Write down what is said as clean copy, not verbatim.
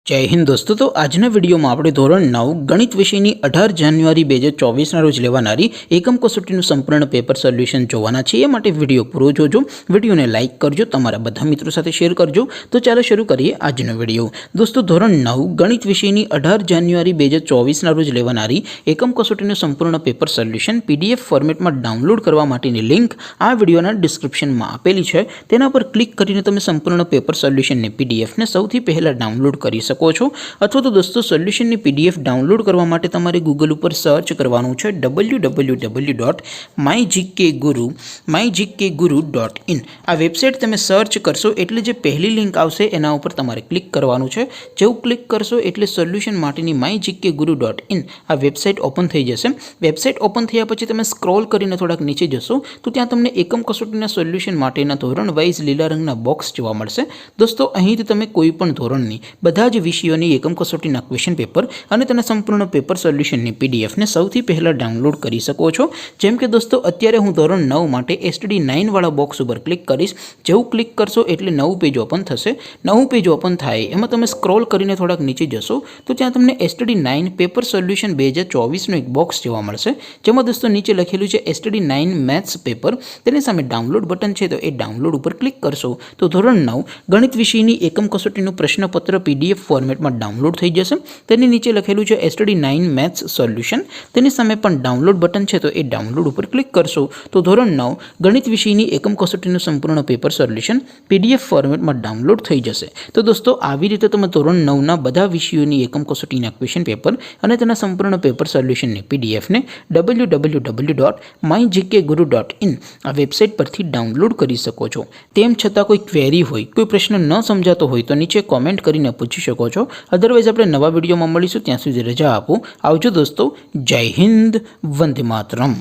जय हिंद दोस्तों। तो આજના વિડીયોમાં આપણે ધોરણ 9 ગણિત વિષયની 18 જાન્યુઆરી 2024ના રોજ લેવાનારી એકમ કસોટીનું સંપૂર્ણ પેપર સોલ્યુશન જોવાના છે। એ માટે વિડીયો પૂરો જોજો, વિડીયોને લાઇક કરજો, તમારા બધા મિત્રો સાથે શેર કરજો। તો ચાલો શરૂ કરીએ આજનો વિડીયો। દોસ્તો ધોરણ 9 ગણિત વિષયની 18 જાન્યુઆરી 2024ના રોજ લેવાનારી એકમ કસોટીનું સંપૂર્ણ પેપર સોલ્યુશન પીડીએફ ફોર્મેટમાં ડાઉનલોડ કરવા માટેની લિંક આ વિડીયોના ડિસ્ક્રિપ્શનમાં આપેલી છે। તેના પર ક્લિક કરીને તમે સંપૂર્ણ પેપર સોલ્યુશનની પીડીએફને સૌથી પહેલા ડાઉનલોડ કરી શકો છો। अथवा तो दोस्तों सोल्यूशन पीडीएफ डाउनलॉड करवा माटे तमारे गूगल पर सर्च करवानुं छे www.mygkguru.in। आ वेबसाइट तमे सर्च करशो एटले जे पहली लिंक आवशे एना उपर तमारे क्लिक करवानुं छे। जेवुं क्लिक करशो एटले सोल्यूशन माटेनी mygkguru.in आ वेबसाइट ओपन थई जशे। वेबसाइट ओपन थया पछी तमे स्क्रॉल करीने थोड़ाक नीचे जशो तो त्यां तमने एकम कसोटीना सोल्यूशन माटेना धोरण वाइज लीला रंगना बॉक्स जोवा मळशे। दोस्तों અહીંથી તમે કોઈપણ ધોરણની બધા જ વિષયોની એકમ કસોટીના ક્વેશ્ચન પેપર અને તેના સંપૂર્ણ પેપર સોલ્યુશનની પીડીએફને સૌથી પહેલાં ડાઉનલોડ કરી શકો છો। જેમ કે દોસ્તો અત્યારે હું ધોરણ 9 માટે STD 9 વાળા બોક્સ ઉપર ક્લિક કરીશ। જેવું ક્લિક કરશો એટલે નવું પેજ ઓપન થશે। નવું પેજ ઓપન થાય એમાં તમે સ્ક્રોલ કરીને થોડાક નીચે જશો તો ત્યાં તમને STD 9 પેપર સોલ્યુશન 2024નું એક બોક્સ જોવા મળશે। જેમાં દોસ્તો નીચે લખેલું છે STD 9 મેથ્સ પેપર, તેની સામે ડાઉનલોડ બટન છે તો એ ડાઉનલોડ ઉપર ક્લિક કરશો તો ધોરણ 9 ગણિત વિષયની એકમ કસોટીનું પ્રશ્નપત્ર પીડીએફ ફોર્મેટમાં डाउनलॉड थई जशे। तेनी नीचे लखेलुं छे STD 9 मैथ्स सोल्यूशन, तेनी सामे पण डाउनलॉड बटन छे तो ए डाउनलॉड पर क्लिक करशो तो धोरण 9 गणित विषयनी एकम कसोटीनुं संपूर्ण पेपर सोल्यूशन पीडीएफ फॉर्मेट में डाउनलॉड थई जशे। तो दोस्तों આવી રીતે તમે ધોરણ 9 ના બધા વિષયોની એકમ કસોટીના ક્વેશ્ચન પેપર અને તેના સંપૂર્ણ પેપર સોલ્યુશનની પીડીએફ ને www.mygkguru.in આ વેબસાઇટ પરથી ડાઉનલોડ કરી શકો છો। તેમ છતાં કોઈ ક્વેરી હોય, કોઈ પ્રશ્ન ન સમજાતો હોય તો નીચે કોમેન્ટ કરીને પૂછી શકો છો। अदरवाइज આપણે નવા વિડીયોમાં મળીશું, ત્યાં સુધી રજા આપો। આવજો દોસ્તો, જય હિન્દ, વંદે માતરમ।